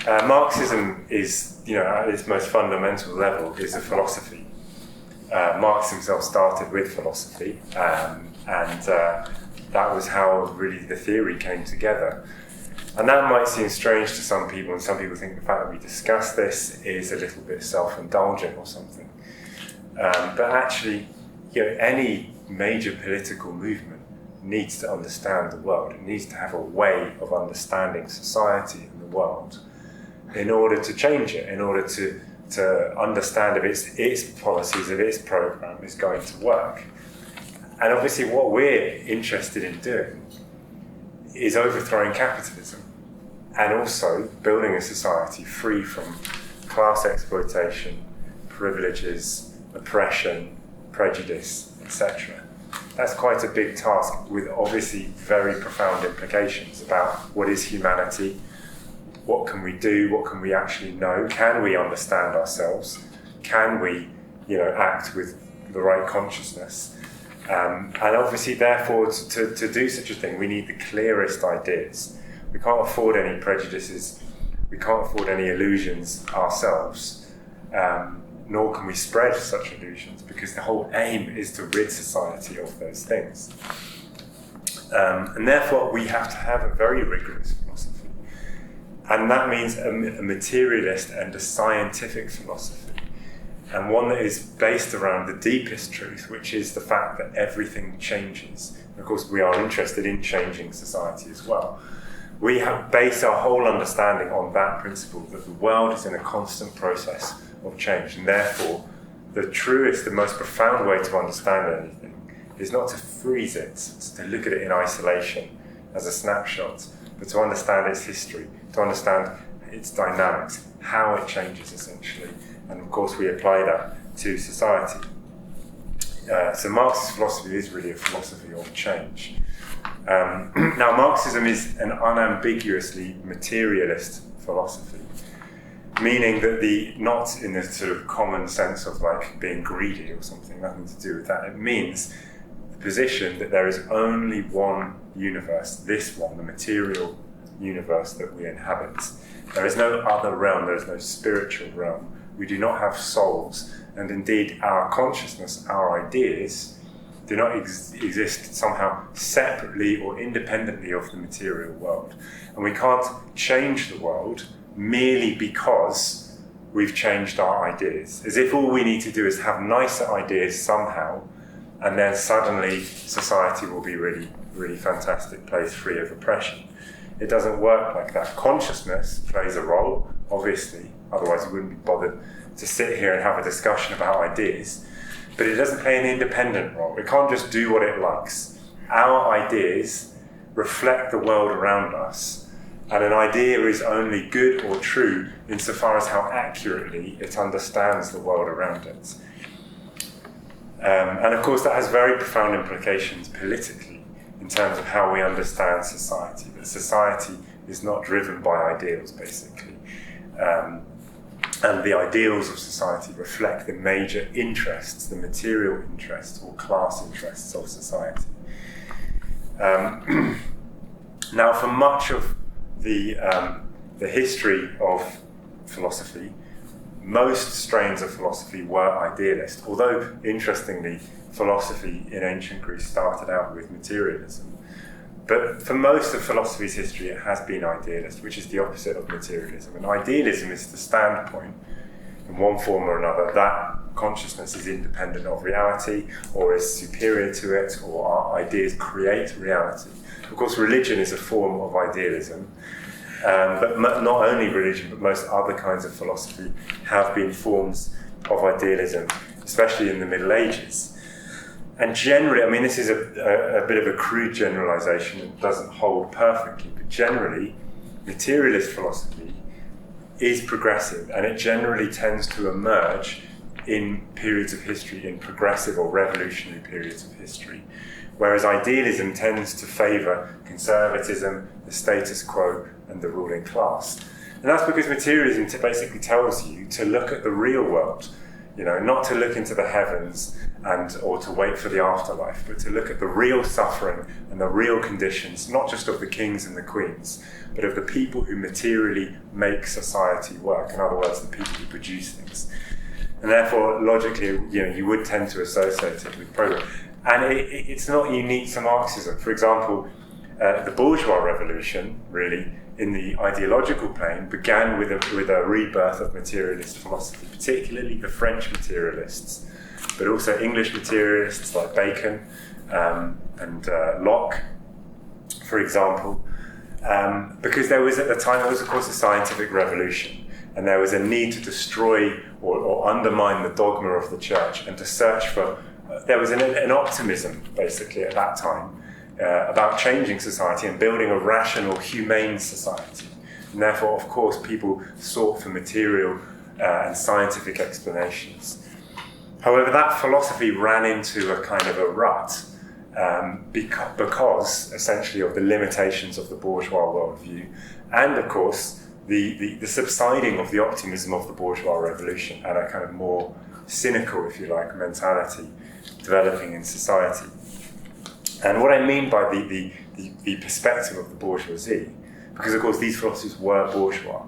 Marxism is, at its most fundamental level, is a philosophy. Marx himself started with philosophy, and that was how really the theory came together. And that might seem strange to some people, and some people think the fact that we discuss this is a little bit self-indulgent or something. But actually, any major political movement needs to understand the world. It needs to have a way of understanding society and the world in order to change it, in order to understand if its policies, if its program is going to work. And obviously what we're interested in doing is overthrowing capitalism and also building a society free from class exploitation, privileges, oppression, prejudice, etc. That's quite a big task with obviously very profound implications about what is humanity, what can we do, what can we actually know, can we understand ourselves, can we act with the right consciousness. And obviously, therefore, to do such a thing, we need the clearest ideas. We can't afford any prejudices, we can't afford any illusions ourselves, nor can we spread such illusions, because the whole aim is to rid society of those things. And therefore, we have to have a very rigorous philosophy. And that means a materialist and a scientific philosophy, and one that is based around the deepest truth, which is the fact that everything changes. Of course, we are interested in changing society as well. We have based our whole understanding on that principle, that the world is in a constant process of change, and therefore the truest, the most profound way to understand anything is not to freeze it, to look at it in isolation as a snapshot, but to understand its history, to understand its dynamics, how it changes essentially. And of course we apply that to society. So Marxist philosophy is really a philosophy of change. Now Marxism is an unambiguously materialist philosophy, meaning that not in the sort of common sense of like being greedy or something, nothing to do with that. It means the position that there is only one universe, this one, the material universe that we inhabit. There is no other realm, there is no spiritual realm. We do not have souls, and indeed our consciousness, our ideas, do not exist somehow separately or independently of the material world. And we can't change the world merely because we've changed our ideas. As if all we need to do is have nicer ideas somehow, and then suddenly society will be really, really fantastic place free of oppression. It doesn't work like that. Consciousness plays a role, obviously, otherwise we wouldn't be bothered to sit here and have a discussion about ideas, but it doesn't play an independent role. It can't just do what it likes. Our ideas reflect the world around us, and an idea is only good or true insofar as how accurately it understands the world around it. And of course that has very profound implications politically in terms of how we understand society. That society is not driven by ideals, basically. And the ideals of society reflect the major interests, the material interests or class interests of society. Now, for much of the history of philosophy, most strains of philosophy were idealist, although, interestingly, philosophy in ancient Greece started out with materialism. But for most of philosophy's history, it has been idealist, which is the opposite of materialism. And idealism is the standpoint, in one form or another, that consciousness is independent of reality, or is superior to it, or our ideas create reality. Of course, religion is a form of idealism, but not only religion, but most other kinds of philosophy have been forms of idealism, especially in the Middle Ages. And generally, I mean, this is a bit of a crude generalization, it doesn't hold perfectly, but generally, materialist philosophy is progressive, and it generally tends to emerge in periods of history, in progressive or revolutionary periods of history, whereas idealism tends to favour conservatism, the status quo, and the ruling class. And that's because materialism basically tells you to look at the real world. not to look into the heavens or to wait for the afterlife, but to look at the real suffering and the real conditions, not just of the kings and the queens, but of the people who materially make society work. In other words, the people who produce things. And therefore, logically, you would tend to associate it with progress. And it's not unique to Marxism. For example, the bourgeois revolution, really, in the ideological plane, began with a rebirth of materialist philosophy, particularly the French materialists, but also English materialists like Bacon and Locke, for example, because there was, at the time, of course, a scientific revolution, and there was a need to destroy or undermine the dogma of the church and to search for, there was an optimism, basically, at that time, about changing society and building a rational, humane society. And therefore, of course, people sought for material and scientific explanations. However, that philosophy ran into a kind of a rut because, essentially, of the limitations of the bourgeois worldview, and, of course, the subsiding of the optimism of the bourgeois revolution and a kind of more cynical, if you like, mentality developing in society. And what I mean by the perspective of the bourgeoisie, because of course these philosophers were bourgeois,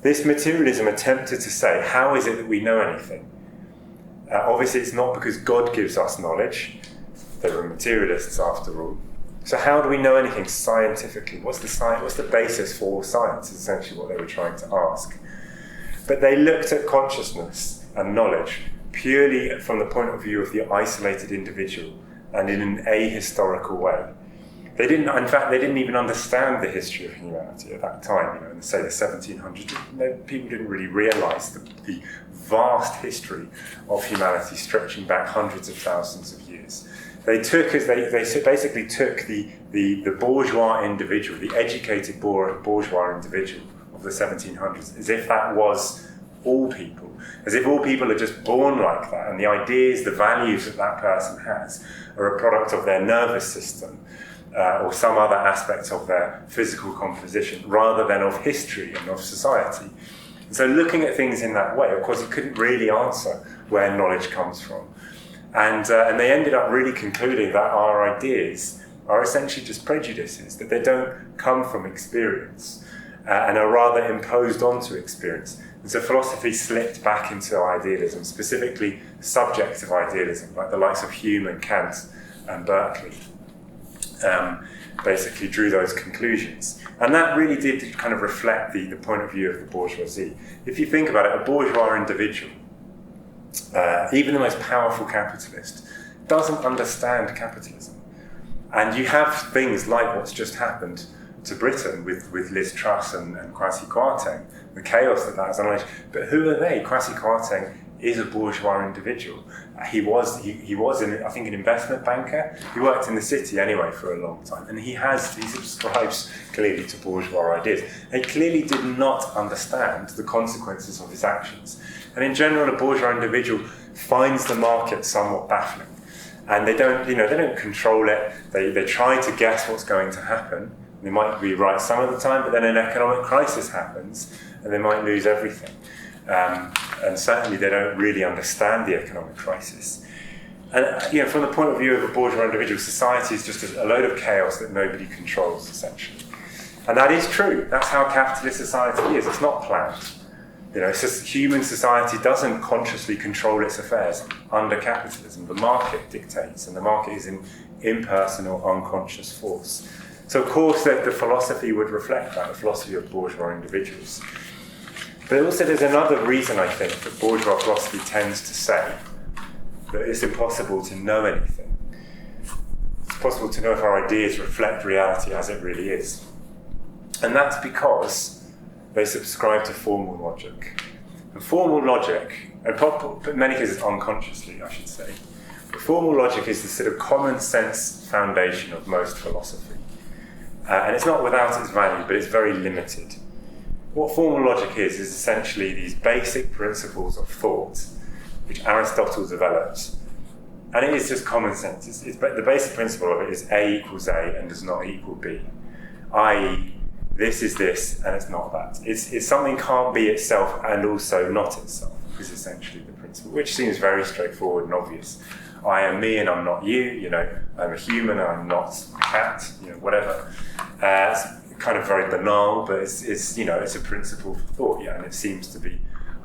this materialism attempted to say, how is it that we know anything? Obviously it's not because God gives us knowledge. They were materialists after all. So how do we know anything scientifically? What's the basis for science, is essentially what they were trying to ask. But they looked at consciousness and knowledge purely from the point of view of the isolated individual, and in an ahistorical way. They didn't even understand the history of humanity at that time. In say the 1700s, people didn't really realise the vast history of humanity stretching back hundreds of thousands of years. They basically took the bourgeois individual, the educated bourgeois individual of the 1700s, as if that was all people, as if all people are just born like that, and the ideas, the values that person has are a product of their nervous system or some other aspect of their physical composition, rather than of history and of society. And so looking at things in that way, of course, it couldn't really answer where knowledge comes from. And they ended up really concluding that our ideas are essentially just prejudices, that they don't come from experience and are rather imposed onto experience. And so philosophy slipped back into idealism, specifically subjective idealism, like the likes of Hume and Kant and Berkeley, basically drew those conclusions. And that really did kind of reflect the point of view of the bourgeoisie. If you think about it, a bourgeois individual, even the most powerful capitalist, doesn't understand capitalism. And you have things like what's just happened to Britain with Liz Truss and Kwasi Kwarteng, the chaos that has unleashed. But who are they? Kwasi Kwarteng is a bourgeois individual. He was I think, an investment banker. He worked in the city anyway for a long time, and he subscribes clearly to bourgeois ideas. He clearly did not understand the consequences of his actions. And in general, a bourgeois individual finds the market somewhat baffling, and they don't control it. They try to guess what's going to happen. They might be right some of the time, but then an economic crisis happens and they might lose everything. And certainly they don't really understand the economic crisis. And from the point of view of a bourgeois individual, society is just a load of chaos that nobody controls, essentially. And that is true. That's how capitalist society is. It's not planned. It's just human society doesn't consciously control its affairs under capitalism. The market dictates, and the market is an impersonal, unconscious force. So of course the philosophy would reflect that, the philosophy of bourgeois individuals. But also there's another reason, I think, that bourgeois philosophy tends to say that it's impossible to know anything. It's possible to know if our ideas reflect reality as it really is. And that's because they subscribe to formal logic. And formal logic, and in many cases unconsciously, I should say, but formal logic is the sort of common sense foundation of most philosophy. And it's not without its value, but it's very limited. What formal logic is essentially these basic principles of thought, which Aristotle developed. And it is just common sense. The basic principle of it is A equals A and does not equal B. I.e., this is this and it's not that. It's something can't be itself and also not itself, is essentially the principle. statements, which seems very straightforward and obvious. I am me and I'm not you, I'm a human and I'm not a cat, whatever. It's kind of very banal, but it's a principle for thought, and it seems to be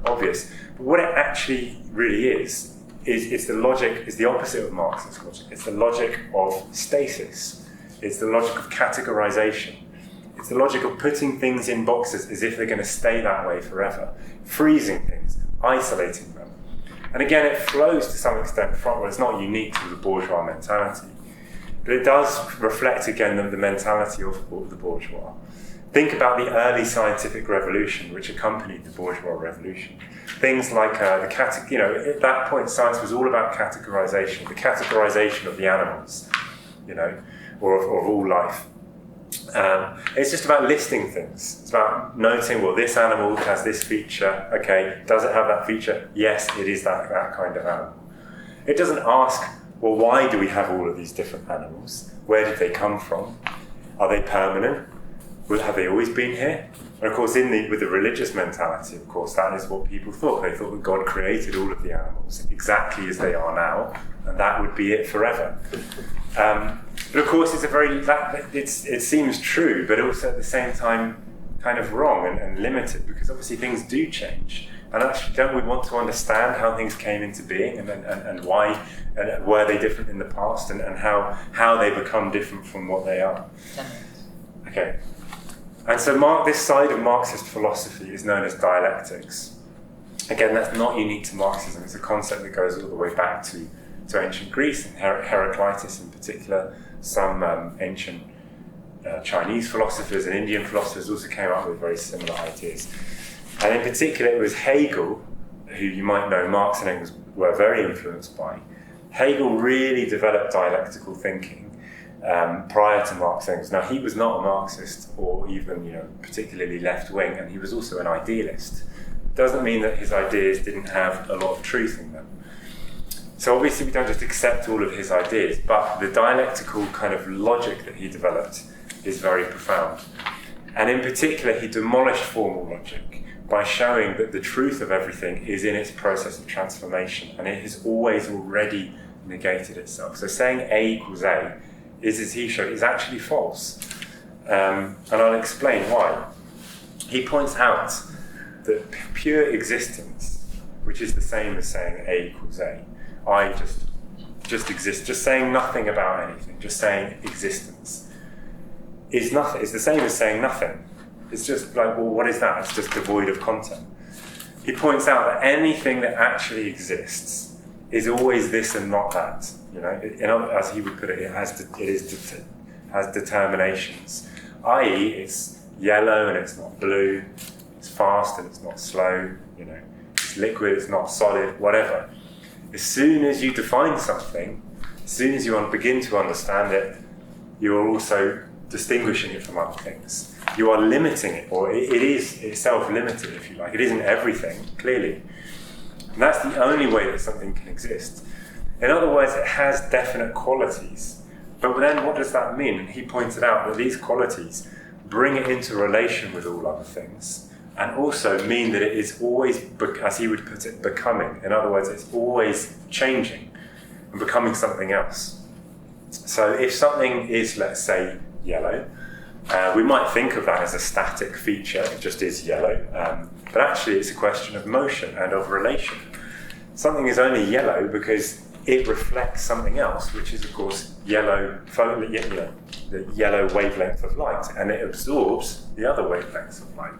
obvious. But what it actually really is the opposite of Marxist logic. It's the logic of stasis. It's the logic of categorization. It's the logic of putting things in boxes as if they're going to stay that way forever, freezing things, isolating them. And again, it flows to some extent from, it's not unique to the bourgeois mentality, but it does reflect again the mentality of the bourgeois. Think about the early scientific revolution which accompanied the bourgeois revolution. Things like at that point science was all about categorization, the categorization of the animals, or of all life. It's just about listing things. It's about noting, well, this animal has this feature. Okay, does it have that feature? Yes, it is that kind of animal. It doesn't ask, well, why do we have all of these different animals? Where did they come from? Are they permanent? Have they always been here? And of course, with the religious mentality, of course, that is what people thought. They thought that God created all of the animals exactly as they are now, and that would be it forever. But of course, it seems true, but also at the same time kind of wrong and limited, because obviously things do change. And actually, don't we want to understand how things came into being and why, and were they different in the past, and how they become different from what they are? Okay. And so this side of Marxist philosophy is known as dialectics. Again, that's not unique to Marxism. It's a concept that goes all the way back to ancient Greece, and Heraclitus in particular. Some ancient Chinese philosophers and Indian philosophers also came up with very similar ideas. And in particular, it was Hegel, who you might know Marx and Engels were very influenced by. Hegel really developed dialectical thinking prior to Marx and Engels. Now, he was not a Marxist or even particularly left-wing, and he was also an idealist. Doesn't mean that his ideas didn't have a lot of truth in them. So obviously we don't just accept all of his ideas, but the dialectical kind of logic that he developed is very profound. And in particular, he demolished formal logic by showing that the truth of everything is in its process of transformation, and it has always already negated itself. So saying A equals A is, as he showed, is actually false. And I'll explain why. He points out that pure existence, which is the same as saying A equals A, I just exist, just saying nothing about anything, just saying existence, is nothing. It's the same as saying nothing. It's just like, well, what is that? It's just devoid of content. He points out that anything that actually exists is always this and not that. As he would put it, it has determinations. I.e., it's yellow and it's not blue. It's fast and it's not slow. It's liquid, it's not solid, whatever. As soon as you define something, as soon as you begin to understand it, you're also distinguishing it from other things. You are limiting it, or it is itself limited, if you like. It isn't everything, clearly. And that's the only way that something can exist. In other words, it has definite qualities. But then what does that mean? And he pointed out that these qualities bring it into relation with all other things, and also mean that it is always, as he would put it, becoming. In other words, it's always changing and becoming something else. So if something is, let's say, yellow, we might think of that as a static feature, it just is yellow, but actually it's a question of motion and of relation. Something is only yellow because it reflects something else, which is, of course, the yellow wavelength of light, and it absorbs the other wavelengths of light.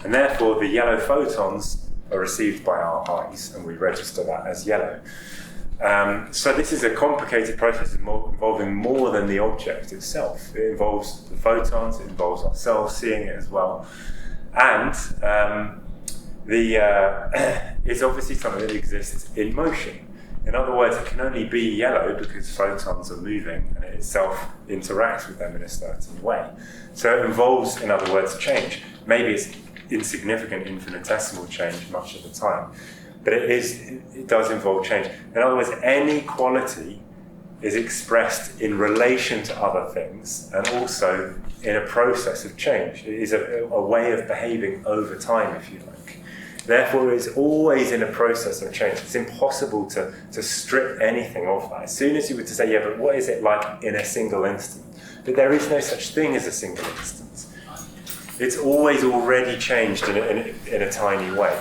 And therefore, the yellow photons are received by our eyes, and we register that as yellow. So this is a complicated process involving more than the object itself. It involves the photons, it involves ourselves seeing it as well. And it's obviously something that exists in motion. In other words, it can only be yellow because photons are moving and it itself interacts with them in a certain way. So it involves, in other words, change. Maybe it's insignificant, infinitesimal change much of the time, but it does involve change. In other words, any quality is expressed in relation to other things and also in a process of change. It is a way of behaving over time, if you like. Therefore, it's always in a process of change. It's impossible to strip anything of that. As soon as you were to say, yeah, but what is it like in a single instant? But there is no such thing as a single instant. It's always already changed in a tiny way.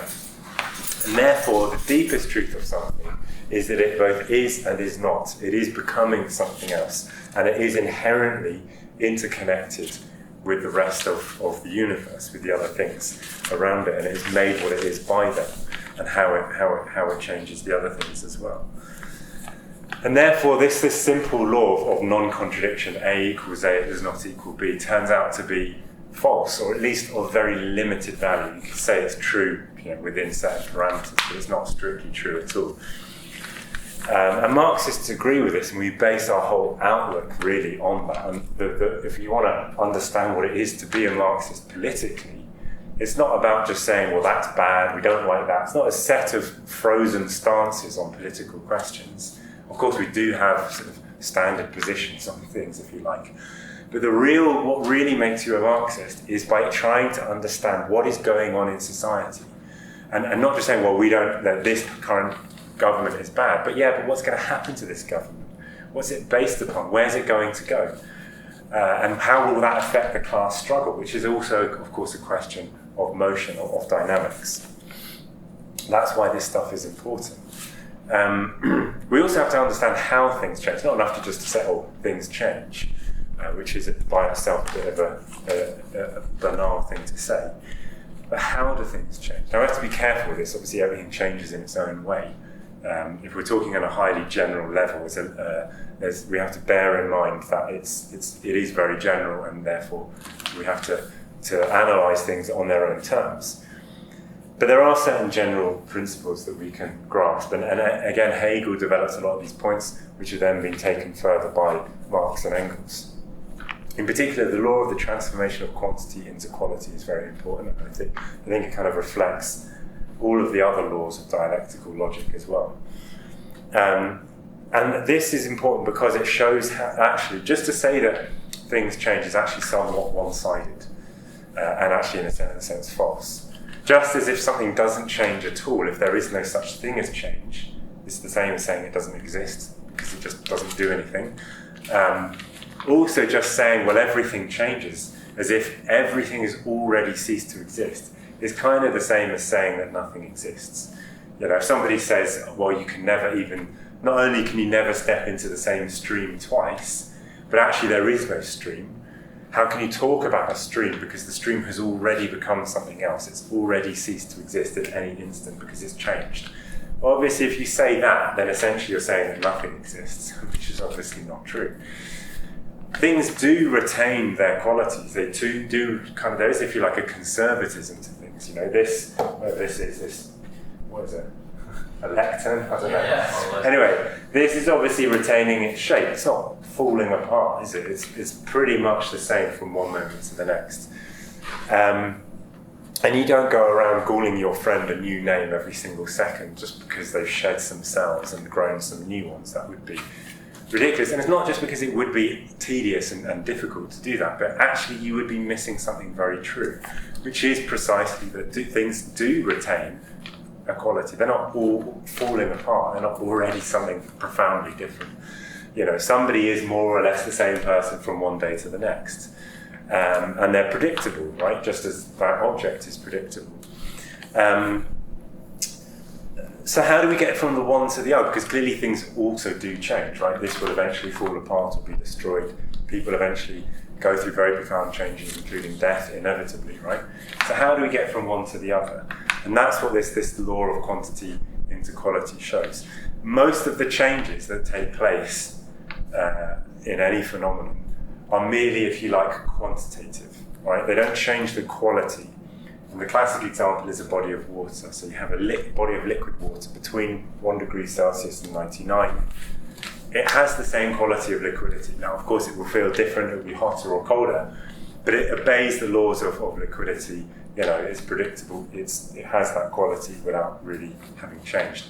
And therefore, the deepest truth of something is that it both is and is not. It is becoming something else, and it is inherently interconnected with the rest of the universe, with the other things around it, and it is made what it is by them, and how it changes the other things as well. And therefore, this simple law of non-contradiction, A equals A does not equal B, turns out to be false, or at least of very limited value. You could say it's true, within certain parameters, but it's not strictly true at all. And Marxists agree with this, and we base our whole outlook really on that. And if you want to understand what it is to be a Marxist politically, it's not about just saying, well, that's bad, we don't like that. It's not a set of frozen stances on political questions. Of course, we do have sort of standard positions on things, if you like. But what really makes you a Marxist is by trying to understand what is going on in society. And not just saying, well, that this current government is bad, but what's going to happen to this government? What's it based upon? Where's it going to go? And how will that affect the class struggle, which is also, of course, a question of motion or of dynamics. That's why this stuff is important. We also have to understand how things change. It's not enough to just say, oh, things change, which is by itself a bit of a banal thing to say. But how do things change? Now, we have to be careful with this. Obviously, everything changes in its own way. If we're talking on a highly general level, we have to bear in mind that it is very general, and therefore we have to analyse things on their own terms. But there are certain general principles that we can grasp, and again, Hegel develops a lot of these points, which have then been taken further by Marx and Engels. In particular, the law of the transformation of quantity into quality is very important. I think it kind of reflects all of the other laws of dialectical logic as well. And this is important because it shows how, actually, just to say that things change is actually somewhat one-sided, and actually in a sense false. Just as if something doesn't change at all, if there is no such thing as change, it's the same as saying it doesn't exist, because it just doesn't do anything. Also just saying, well, everything changes, as if everything has already ceased to exist, is kind of the same as saying that nothing exists. If somebody says, well, you can never not only can you never step into the same stream twice, but actually there is no stream. How can you talk about a stream? Because the stream has already become something else. It's already ceased to exist at any instant because it's changed. Well, obviously, if you say that, then essentially you're saying that nothing exists, which is obviously not true. Things do retain their qualities. They do kind of, there is, if you like, a conservatism to things. What is it? A lectern? I don't know. Yeah. Anyway, this is obviously retaining its shape. It's not falling apart, is it? It's pretty much the same from one moment to the next. And you don't go around calling your friend a new name every single second just because they've shed some cells and grown some new ones. That would be ridiculous. And it's not just because it would be tedious and difficult to do that, but actually you would be missing something very true, which is precisely that things do retain a quality. They're not all falling apart. They're not already something profoundly different. Somebody is more or less the same person from one day to the next. And they're predictable, right? Just as that object is predictable. So how do we get from the one to the other? Because clearly things also do change, right? This will eventually fall apart or be destroyed. People eventually go through very profound changes, including death, inevitably, right? So how do we get from one to the other? And that's what this law of quantity into quality shows. Most of the changes that take place in any phenomenon are merely, if you like, quantitative, right? They don't change the quality. And the classic example is a body of water. So you have a body of liquid water between 1 degree Celsius and 99. It has the same quality of liquidity. Now, of course, it will feel different. It will be hotter or colder, but it obeys the laws of liquidity. It's predictable. It has that quality without really having changed.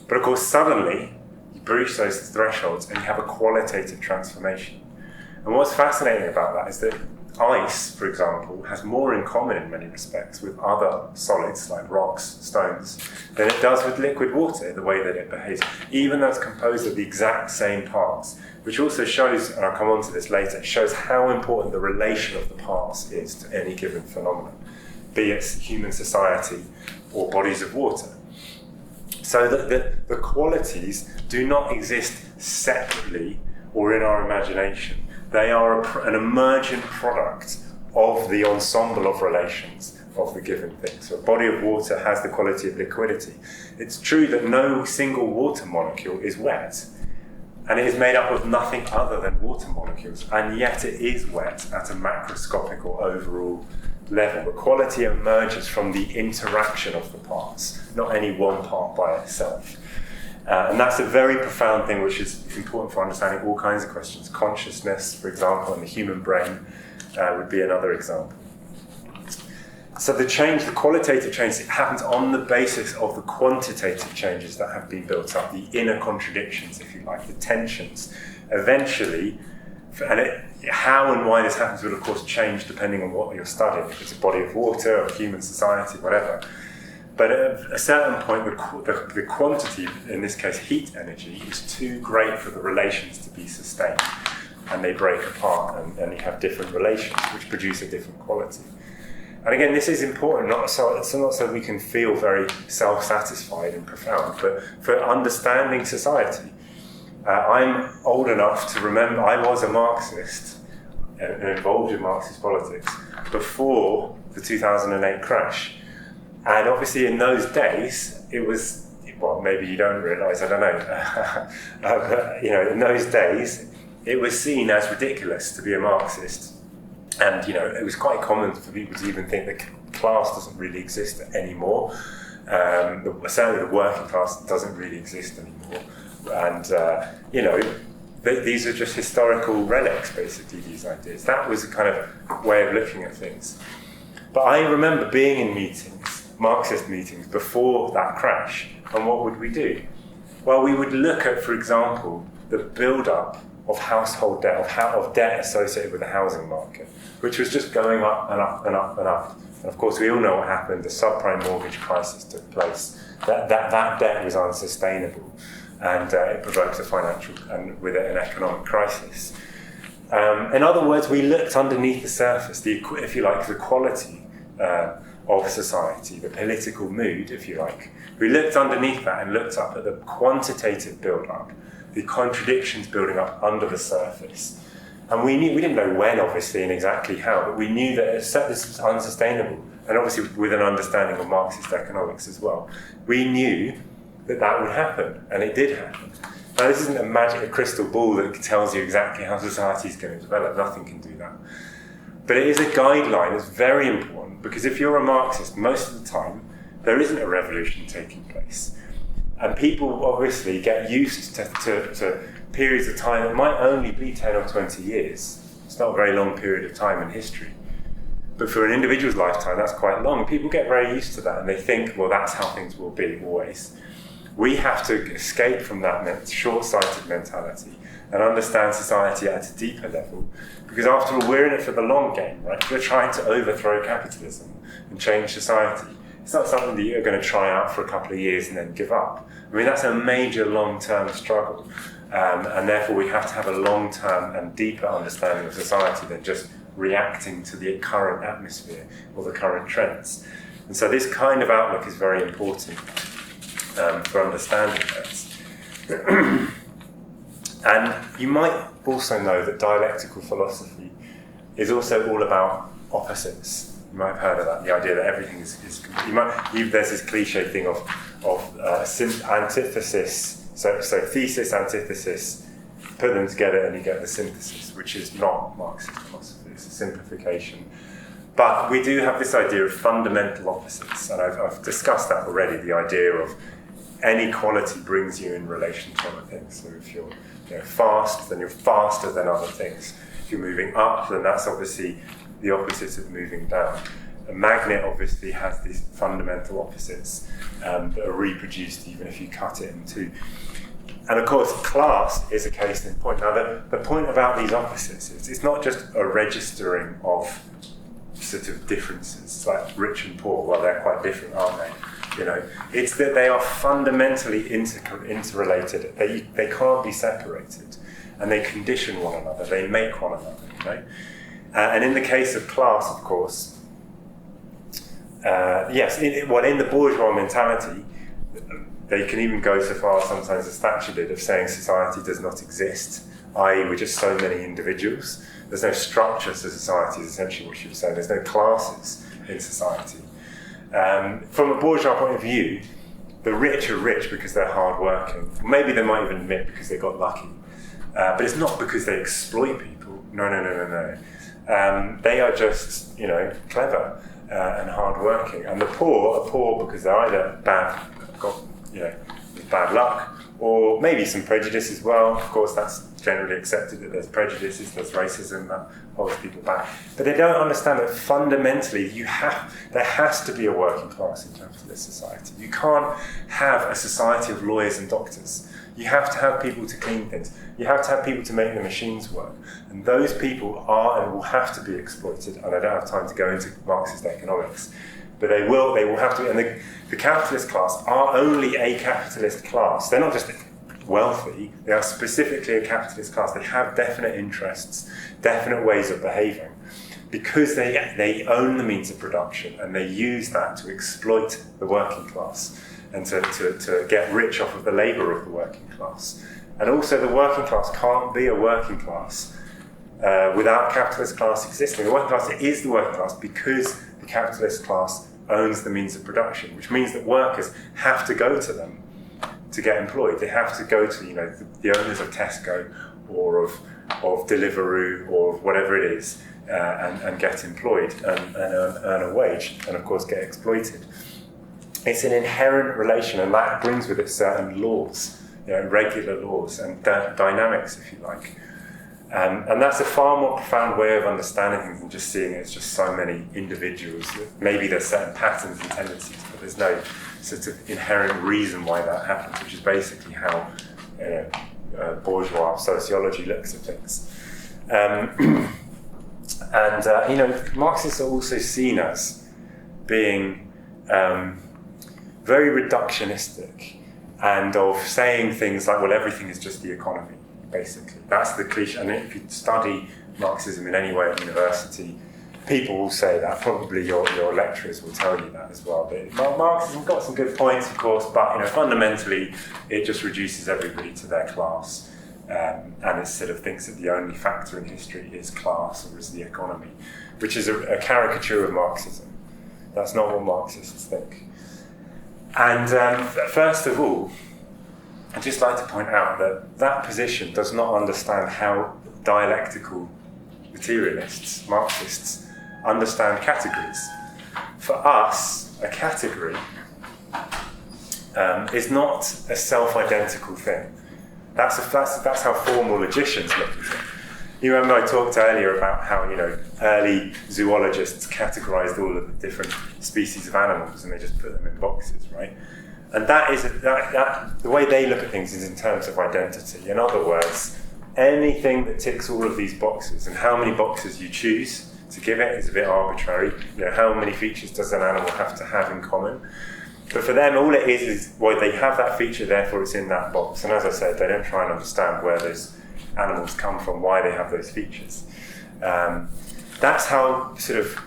But of course, suddenly you breach those thresholds and you have a qualitative transformation. And what's fascinating about that is that ice, for example, has more in common in many respects with other solids like rocks, stones, than it does with liquid water, the way that it behaves, even though it's composed of the exact same parts, which also shows, and I'll come on to this later, shows how important the relation of the parts is to any given phenomenon, be it human society or bodies of water. So that the qualities do not exist separately or in our imagination. They are an emergent product of the ensemble of relations of the given thing. So a body of water has the quality of liquidity. It's true that no single water molecule is wet, and it is made up of nothing other than water molecules, and yet it is wet at a macroscopic or overall level. The quality emerges from the interaction of the parts, not any one part by itself. And that's a very profound thing which is important for understanding all kinds of questions. Consciousness, for example, and the human brain would be another example. So the qualitative change, it happens on the basis of the quantitative changes that have been built up, the inner contradictions, if you like, the tensions. Eventually, how and why this happens will of course change depending on what you're studying, if it's a body of water or human society, whatever. But at a certain point, the quantity, in this case heat energy, is too great for the relations to be sustained. And they break apart and you have different relations which produce a different quality. And again, this is important, not so we can feel very self-satisfied and profound, but for understanding society. I'm old enough to remember I was a Marxist and involved in Marxist politics before the 2008 crash. And obviously in those days, it was, well, maybe you don't realise, I don't know, but in those days, it was seen as ridiculous to be a Marxist. And, it was quite common for people to even think that class doesn't really exist anymore. Certainly the working class doesn't really exist anymore. And, these are just historical relics, basically, these ideas. That was a kind of way of looking at things. But I remember being in meetings, Marxist meetings, before that crash, and what would we do? Well, we would look at, for example, the build-up of household debt, of debt associated with the housing market, which was just going up and up and up and up. And of course, we all know what happened. The subprime mortgage crisis took place. That debt was unsustainable, and it provoked a financial and with it an economic crisis. In other words, we looked underneath the surface, if you like, the quality of society, the political mood, if you like. We looked underneath that and looked up at the quantitative build-up, the contradictions building up under the surface. And we didn't know when, obviously, and exactly how, but we knew that this was unsustainable. And obviously with an understanding of Marxist economics as well. We knew that would happen, and it did happen. Now, this isn't a crystal ball that tells you exactly how society is going to develop. Nothing can do that. But it is a guideline that's very important, because if you're a Marxist, most of the time, there isn't a revolution taking place. And people obviously get used to periods of time that might only be 10 or 20 years. It's not a very long period of time in history. But for an individual's lifetime, that's quite long. People get very used to that, and they think, well, that's how things will be always. We have to escape from that short-sighted mentality and understand society at a deeper level. Because after all, we're in it for the long game, right? We're trying to overthrow capitalism and change society. It's not something that you're going to try out for a couple of years and then give up. I mean, that's a major long-term struggle. And therefore, we have to have a long-term and deeper understanding of society than just reacting to the current atmosphere or the current trends. And so this kind of outlook is very important for understanding that. And you might also know that dialectical philosophy is also all about opposites. You might have heard of that, the idea that everything is there's this cliche thing of antithesis, so thesis, antithesis, put them together and you get the synthesis, which is not Marxist philosophy, it's a simplification. But we do have this idea of fundamental opposites, and I've discussed that already, the idea of any quality brings you in relation to other things. So if you're fast, then you're faster than other things. If you're moving up, then that's obviously the opposite of moving down. A magnet obviously has these fundamental opposites that are reproduced even if you cut it in two. And of course, class is a case in point. Now, the point about these opposites is it's not just a registering of sort of differences, like rich and poor. Well, they're quite different, aren't they? It's that they are fundamentally interrelated. They can't be separated, and they condition one another. They make one another. And in the case of class, of course, yes. In the bourgeois mentality, they can even go so far sometimes as Thatcher did of saying society does not exist, i.e. we're just so many individuals. There's no structure to society is essentially what she was saying. There's no classes in society. From a bourgeois point of view, the rich are rich because they're hard-working. Maybe they might even admit because they got lucky. But it's not because they exploit people. No. They are just, clever and hard-working. And the poor are poor because they're either with bad luck, or maybe some prejudice as well. Of course, that's generally accepted that there's prejudices, there's racism that holds people back. But they don't understand that fundamentally there has to be a working class in capitalist society. You can't have a society of lawyers and doctors. You have to have people to clean things. You have to have people to make the machines work. And those people are and will have to be exploited. And I don't have time to go into Marxist economics. But they will have to. And the capitalist class are only a capitalist class. They're not just wealthy. They are specifically a capitalist class. They have definite interests, definite ways of behaving, because they own the means of production and they use that to exploit the working class and to get rich off of the labour of the working class. And also the working class can't be a working class without capitalist class existing. The working class is the working class because the capitalist class owns the means of production, which means that workers have to go to them to get employed. They have to go to the owners of Tesco or of Deliveroo or whatever it is and get employed and earn a wage and of course get exploited. It's an inherent relation, and that brings with it certain laws, regular laws and dynamics, if you like. And that's a far more profound way of understanding things than just seeing it as just so many individuals. Maybe there's certain patterns and tendencies, but there's no sort of inherent reason why that happens, which is basically how bourgeois sociology looks at things. Marxists are also seen as being very reductionistic and of saying things like, well, everything is just the economy. Basically, that's the cliche. And if you study Marxism in any way at university, people will say that. Probably your lecturers will tell you that as well. But Marxism got some good points, of course, but fundamentally, it just reduces everybody to their class, and it sort of thinks that the only factor in history is class or is the economy, which is a caricature of Marxism. That's not what Marxists think. And first of all, I'd just like to point out that position does not understand how dialectical materialists, Marxists, understand categories. For us, a category is not a self-identical thing. That's how formal logicians look at it. You remember I talked earlier about how early zoologists categorized all of the different species of animals and they just put them in boxes, right? And that is the way they look at things is in terms of identity. In other words, anything that ticks all of these boxes, and how many boxes you choose to give it is a bit arbitrary. How many features does an animal have to have in common? But for them, all it is well, they have that feature, therefore it's in that box. And as I said, they don't try and understand where those animals come from, why they have those features. That's how sort of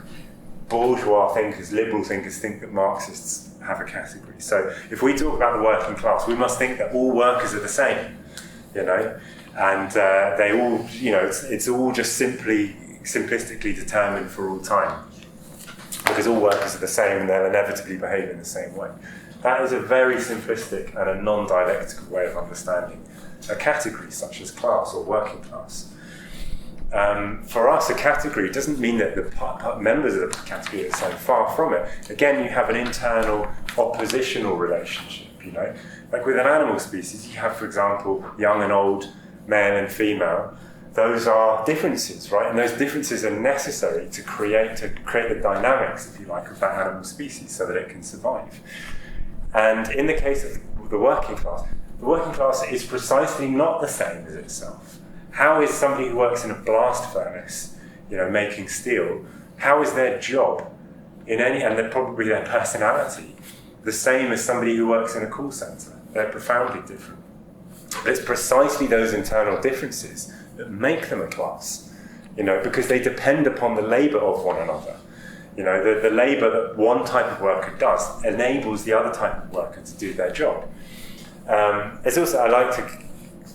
bourgeois thinkers, liberal thinkers think that Marxists have a category. So if we talk about the working class, we must think that all workers are the same, and they all, it's all just simplistically determined for all time, because all workers are the same and they'll inevitably behave in the same way. That is a very simplistic and a non-dialectical way of understanding a category such as class or working class. For us, a category doesn't mean that the members of the category are the same. Far from it. Again, you have an internal oppositional relationship, Like with an animal species, you have, for example, young and old, male and female. Those are differences, right? And those differences are necessary to create the dynamics, if you like, of that animal species so that it can survive. And in the case of the working class, the working class is precisely not the same as itself. How is somebody who works in a blast furnace, making steel, how is their job and probably their personality, the same as somebody who works in a call centre? They're profoundly different. But it's precisely those internal differences that make them a class, because they depend upon the labour of one another. The labour that one type of worker does enables the other type of worker to do their job. It's also,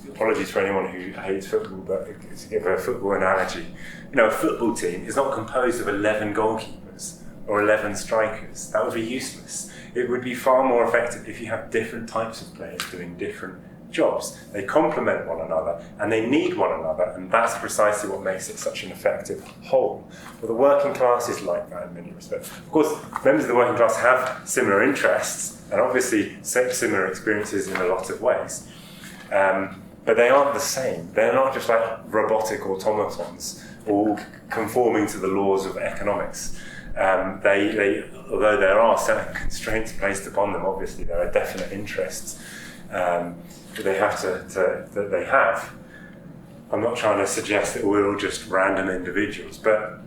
apologies for anyone who hates football, but to give a football analogy, a football team is not composed of 11 goalkeepers or 11 strikers. That would be useless. It would be far more effective if you have different types of players doing different jobs. They complement one another and they need one another, and that's precisely what makes it such an effective whole. Well, the working class is like that in many respects. Of course, members of the working class have similar interests and obviously similar experiences in a lot of ways, but they aren't the same. They're not just like robotic automatons all conforming to the laws of economics. Although there are certain constraints placed upon them, obviously there are definite interests that they have. I'm not trying to suggest that we're all just random individuals, but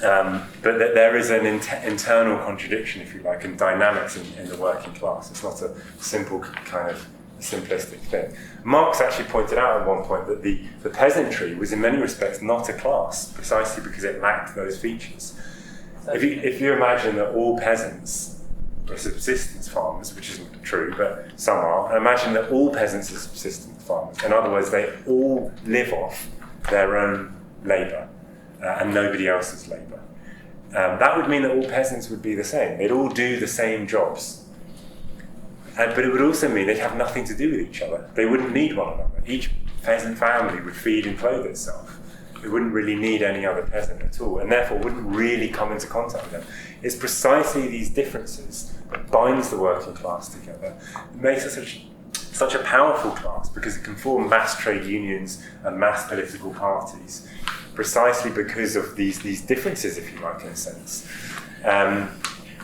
that there is an internal contradiction, if you like, and dynamics in the working class. It's not a simple kind of simplistic thing. Marx actually pointed out at one point that the peasantry was in many respects not a class, precisely because it lacked those features. If you imagine that all peasants are subsistence farmers, which isn't true, but some are, and imagine that all peasants are subsistence farmers. In other words, they all live off their own labour and nobody else's labour. That would mean that all peasants would be the same. They'd all do the same jobs. But it would also mean they'd have nothing to do with each other. They wouldn't need one another. Each peasant family would feed and clothe itself. It wouldn't really need any other peasant at all, and therefore wouldn't really come into contact with them. It's precisely these differences that binds the working class together. It makes it such a powerful class, because it can form mass trade unions and mass political parties, precisely because of these differences, if you like, in a sense.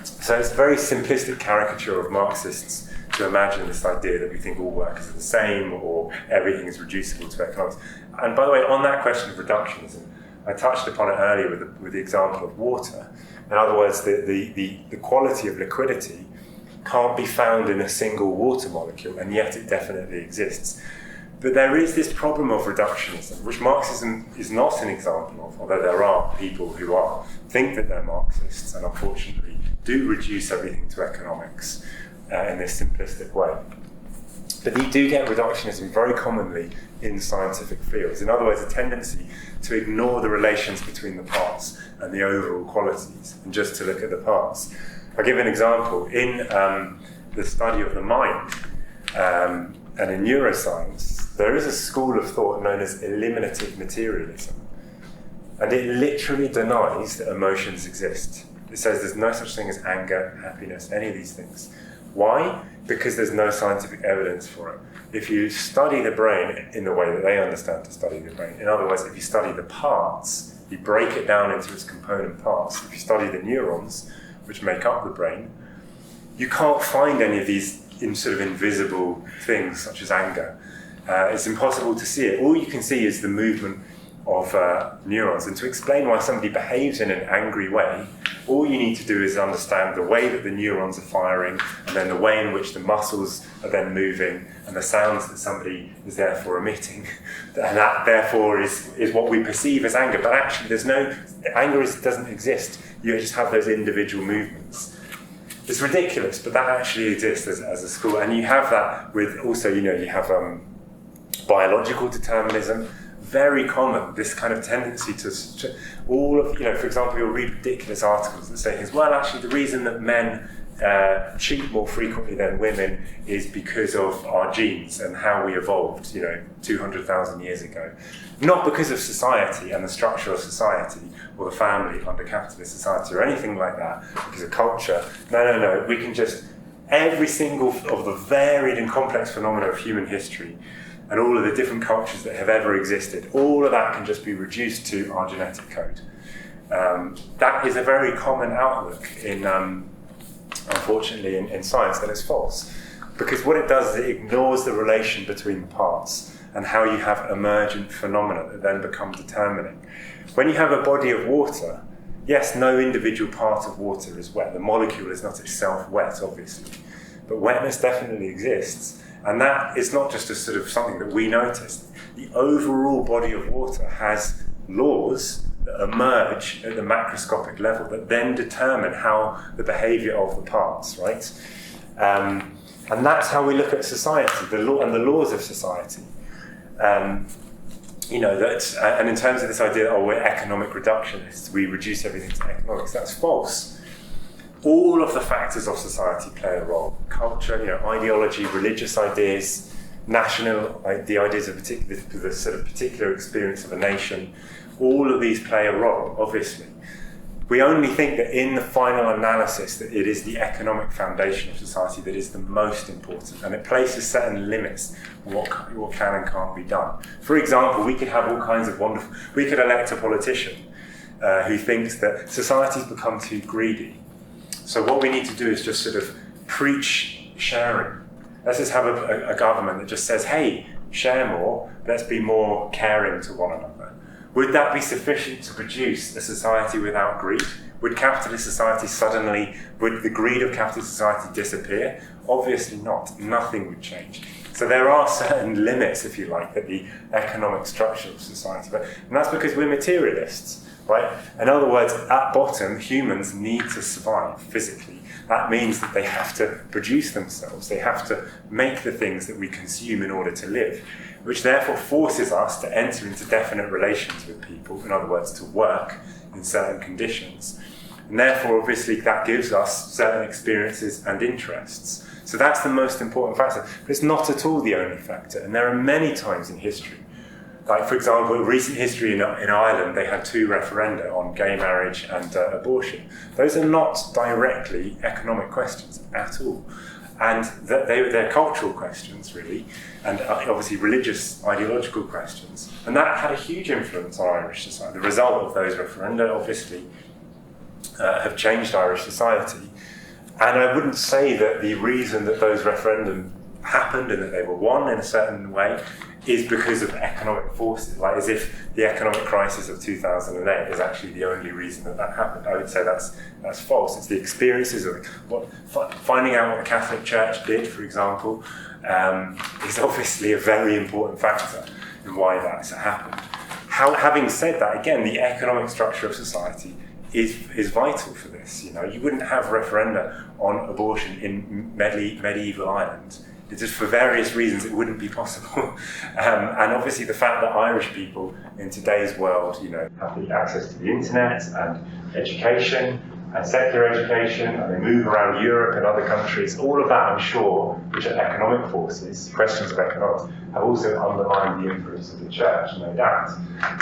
So it's a very simplistic caricature of Marxists to imagine this idea that we think all workers are the same or everything is reducible to economics. And by the way, on that question of reductionism, I touched upon it earlier with the example of water. In other words, the quality of liquidity can't be found in a single water molecule, and yet it definitely exists. But there is this problem of reductionism, which Marxism is not an example of, although there are people who think that they're Marxists and unfortunately do reduce everything to economics in this simplistic way. But you do get reductionism very commonly in scientific fields. In other words, a tendency to ignore the relations between the parts and the overall qualities, and just to look at the parts. I'll give an example. In the study of the mind and in neuroscience, there is a school of thought known as eliminative materialism. And it literally denies that emotions exist. It says there's no such thing as anger, happiness, any of these things. Why? Because there's no scientific evidence for it. If you study the brain in the way that they understand to study the brain, in other words, if you study the parts, you break it down into its component parts. If you study the neurons, which make up the brain, you can't find any of these sort of invisible things, such as anger. It's impossible to see it. All you can see is the movement of neurons. And to explain why somebody behaves in an angry way, all you need to do is understand the way that the neurons are firing, and then the way in which the muscles are then moving, and the sounds that somebody is therefore emitting. And that therefore is what we perceive as anger. But actually anger doesn't exist. You just have those individual movements. It's ridiculous, but that actually exists as a school. And you have that with also, you have biological determinism. Very common, this kind of tendency to for example, you'll read ridiculous articles that say things, well, actually the reason that men cheat more frequently than women is because of our genes and how we evolved, 200,000 years ago. Not because of society and the structure of society or the family under capitalist society or anything like that, because of culture. No. We can just, every single of the varied and complex phenomena of human history and all of the different cultures that have ever existed, all of that can just be reduced to our genetic code. That is a very common outlook unfortunately, in science, and it's false. Because what it does is it ignores the relation between the parts and how you have emergent phenomena that then become determining. When you have a body of water, yes, no individual part of water is wet. The molecule is not itself wet, obviously. But wetness definitely exists. And that is not just a sort of something that we notice. The overall body of water has laws that emerge at the macroscopic level that then determine how the behaviour of the parts, right? And that's how we look at society, the law and the laws of society. You know, and in terms of this idea that, oh, we're economic reductionists, we reduce everything to economics, that's false. All of the factors of society play a role. Culture, you know, ideology, religious ideas, national, the ideas of the sort of particular experience of a nation, all of these play a role, obviously. We only think that in the final analysis that it is the economic foundation of society that is the most important, and it places certain limits on what can and can't be done. For example, we could have all kinds of we could elect a politician who thinks that society's become too greedy. So what we need to do is just sort of preach sharing. Let's just have a government that just says, hey, share more, let's be more caring to one another. Would that be sufficient to produce a society without greed? Would capitalist society would the greed of capitalist society disappear? Obviously not. Nothing would change. So there are certain limits, if you like, at the economic structure of society. And that's because we're materialists, right? In other words, at bottom, humans need to survive physically. That means that they have to produce themselves. They have to make the things that we consume in order to live, which therefore forces us to enter into definite relations with people, in other words, to work in certain conditions. And therefore, obviously, that gives us certain experiences and interests. So that's the most important factor. But it's not at all the only factor. And there are many times in history, like, for example, in recent history in Ireland, they had 2 referenda on gay marriage and abortion. Those are not directly economic questions at all. And they're cultural questions, really, and obviously religious, ideological questions. And that had a huge influence on Irish society. The result of those referenda, obviously, have changed Irish society. And I wouldn't say that the reason that those referendum happened and that they were won in a certain way is because of economic forces, like as if the economic crisis of 2008 is actually the only reason that happened. I would say that's false. It's the experiences of finding out what the Catholic Church did, for example, is obviously a very important factor in why that's happened. Having said that, again, the economic structure of society is vital for this. You know, you wouldn't have referenda on abortion in medieval Ireland. It's just for various reasons it wouldn't be possible. And obviously the fact that Irish people in today's world, you know, have the access to the internet and education and secular education, and they move around Europe and other countries, all of that, I'm sure, which are economic forces, questions of economics, have also undermined the influence of the church, no doubt.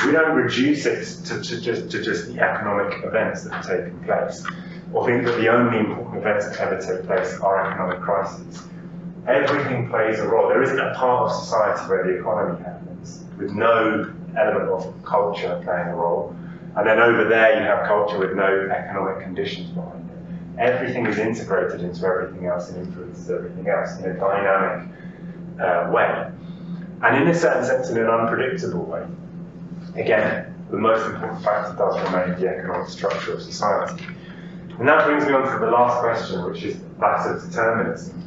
We don't reduce it to just the economic events that have taken place, or think that the only important events that ever take place are economic crises. Everything plays a role. There isn't a part of society where the economy happens with no element of culture playing a role. And then over there you have culture with no economic conditions behind it. Everything is integrated into everything else and influences everything else in a dynamic way. And in a certain sense, in an unpredictable way. Again, the most important factor does remain the economic structure of society. And that brings me on to the last question, which is that of determinism.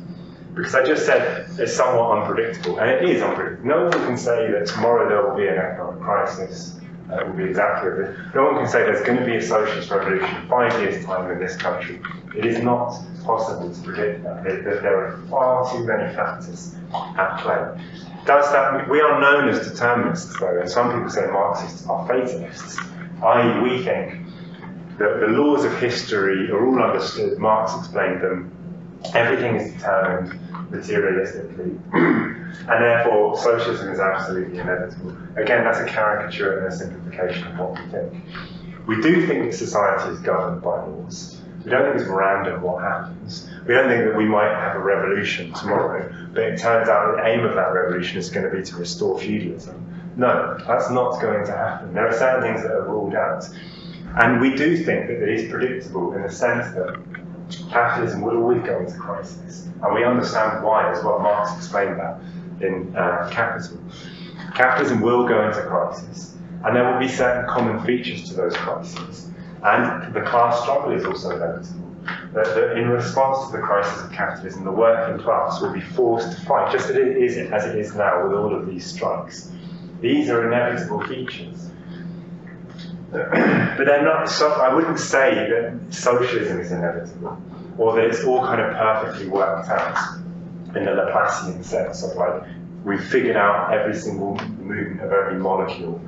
Because I just said it's somewhat unpredictable, and it is unpredictable. No one can say that tomorrow there will be an economic crisis. It will be exactly this. No one can say there's going to be a socialist revolution in 5 years' time in this country. It is not possible to predict that. There are far too many factors at play. Does that? We are known as determinists, though, and some people say Marxists are fatalists. I.e., we think that the laws of history are all understood. Marx explained them. Everything is determined materialistically, and therefore socialism is absolutely inevitable. Again, that's a caricature and a simplification of what we think. We do think that society is governed by laws. We don't think it's random what happens. We don't think that we might have a revolution tomorrow, but it turns out the aim of that revolution is going to be to restore feudalism. No, that's not going to happen. There are certain things that are ruled out. And we do think that it is predictable in the sense that capitalism will always go into crisis. And we understand why as well. Marx explained that in Capital. Capitalism will go into crisis, and there will be certain common features to those crises. And the class struggle is also inevitable. That in response to the crisis of capitalism, the working class will be forced to fight, just as it is now with all of these strikes. These are inevitable features. But they're not, so I wouldn't say that socialism is inevitable, or that it's all kind of perfectly worked out in the Laplacian sense of like, we've figured out every single movement of every molecule,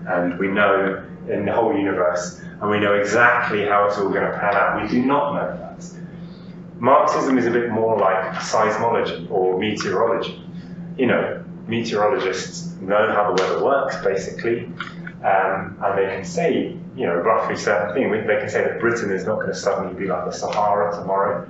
and we know in the whole universe, and we know exactly how it's all going to pan out. We do not know that. Marxism is a bit more like seismology or meteorology. You know, meteorologists know how the weather works, basically, and they can say, you know, roughly certain things. They can say that Britain is not going to suddenly be like the Sahara tomorrow,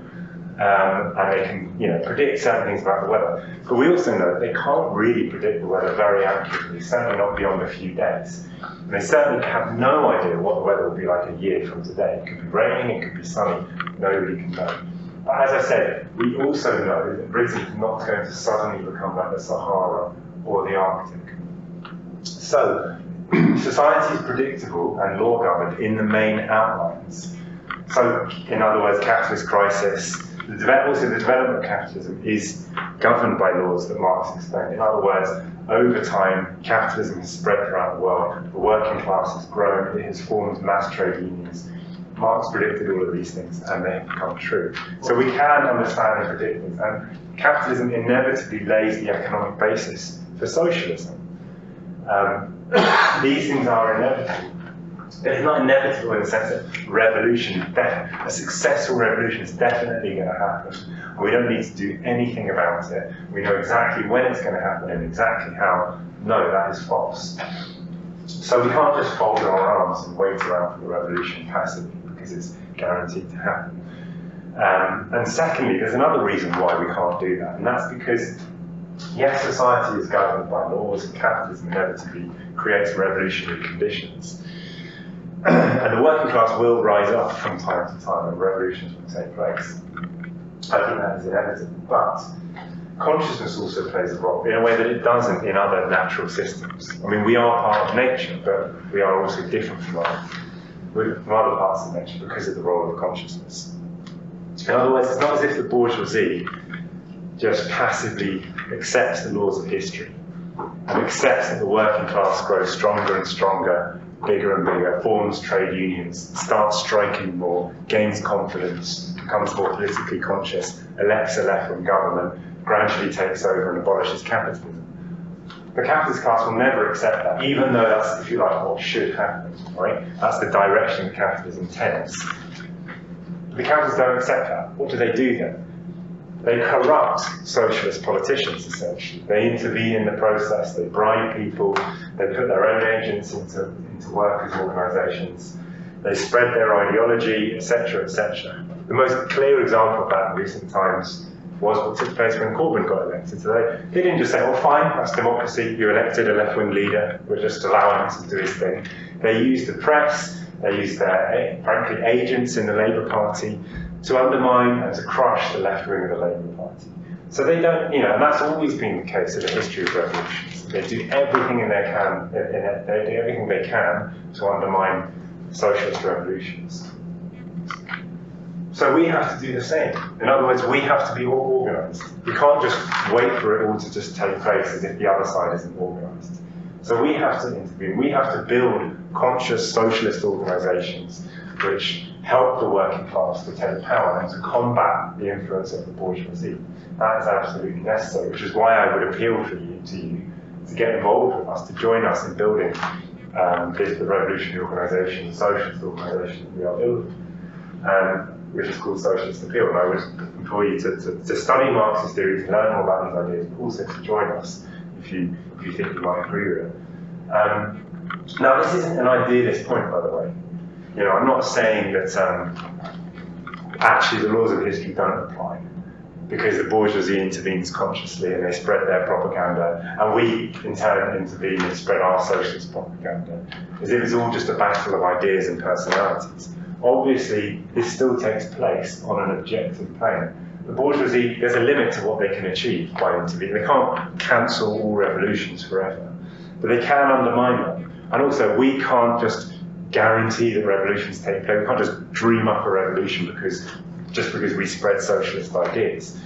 and they can, you know, predict certain things about the weather. But we also know that they can't really predict the weather very accurately, certainly not beyond a few days. And they certainly have no idea what the weather will be like a year from today. It could be raining, it could be sunny, nobody can know. But as I said, we also know that Britain is not going to suddenly become like the Sahara or the Arctic. So, society is predictable and law governed in the main outlines. So, in other words, capitalist crisis, the development of capitalism is governed by laws that Marx explained. In other words, over time, capitalism has spread throughout the world, the working class has grown, it has formed mass trade unions. Marx predicted all of these things, and they have come true. So we can understand and predict things, and capitalism inevitably lays the economic basis for socialism. These things are inevitable. It's not inevitable in the sense that revolution, a successful revolution is definitely going to happen. We don't need to do anything about it. We know exactly when it's going to happen and exactly how. No, that is false. So we can't just fold our arms and wait around for the revolution passively because it's guaranteed to happen. And secondly, there's another reason why we can't do that, and that's because, yes, society is governed by laws and capitalism inevitably creates revolutionary conditions. And the working class will rise up from time to time and revolutions will take place. I think that is inevitable. But consciousness also plays a role in a way that it doesn't in other natural systems. I mean, we are part of nature, but we are also different from other parts of nature because of the role of consciousness. In other words, it's not as if the bourgeoisie just passively accepts the laws of history and accepts that the working class grows stronger and stronger, bigger and bigger, forms trade unions, starts striking more, gains confidence, becomes more politically conscious, elects a left-wing government, gradually takes over and abolishes capitalism. The capitalist class will never accept that, even though that's, if you like, what should happen, right? That's the direction that capitalism tends. But the capitalists don't accept that. What do they do then? They corrupt socialist politicians, essentially. They intervene in the process, they bribe people, they put their own agents into workers' organisations, they spread their ideology, etc., etc. The most clear example of that in recent times was what took place when Corbyn got elected. So they didn't just say, oh fine, that's democracy, you elected a left-wing leader, we're just allowing him to do his thing. They used the press, they used their, frankly, agents in the Labour Party to undermine and to crush the left wing of the Labour Party. So they don't, you know, and that's always been the case in the history of revolutions. They do everything they do everything they can to undermine socialist revolutions. So we have to do the same. In other words, we have to be all organised. We can't just wait for it all to just take place as if the other side isn't organised. So we have to intervene. We have to build conscious socialist organisations which help the working class to take power and to combat the influence of the bourgeoisie. That is absolutely necessary, which is why I would appeal to you to get involved with us, to join us in building the revolutionary organisation, the socialist organisation that we are building, which is called Socialist Appeal. And I would implore you to study Marxist theory, to learn more about these ideas, but also to join us if you think you might agree with it. Now, this isn't an idealist point, by the way. You know, I'm not saying that actually the laws of history don't apply, because the bourgeoisie intervenes consciously and they spread their propaganda, and we in turn intervene and spread our socialist propaganda, as if it's all just a battle of ideas and personalities. obviously this still takes place on an objective plane. The bourgeoisie, there's a limit to what they can achieve by intervening. They can't cancel all revolutions forever, but they can undermine them. And also, we can't just guarantee that revolutions take place. We can't just dream up a revolution just because we spread socialist ideas.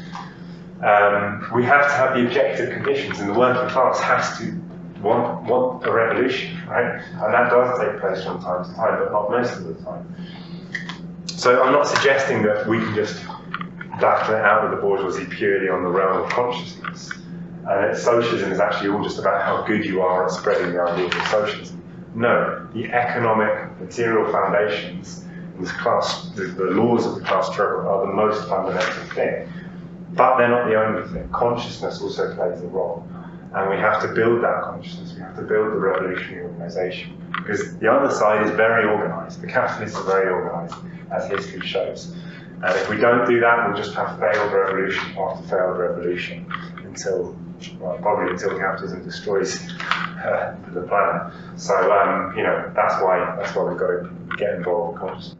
We have to have the objective conditions, and the working class has to want a revolution, right? And that does take place from time to time, but not most of the time. So I'm not suggesting that we can just battle it out with the bourgeoisie purely on the realm of consciousness. And that socialism is actually all just about how good you are at spreading the ideas of socialism. No, the economic, material foundations, the laws of the class struggle are the most fundamental thing. But they're not the only thing. Consciousness also plays a role. And we have to build that consciousness. We have to build the revolutionary organisation. Because the other side is very organised. The capitalists are very organised, as history shows. And if we don't do that, we'll just have failed revolution after failed revolution probably until capitalism destroys the planet. So, that's why we've got to get involved with consciousness.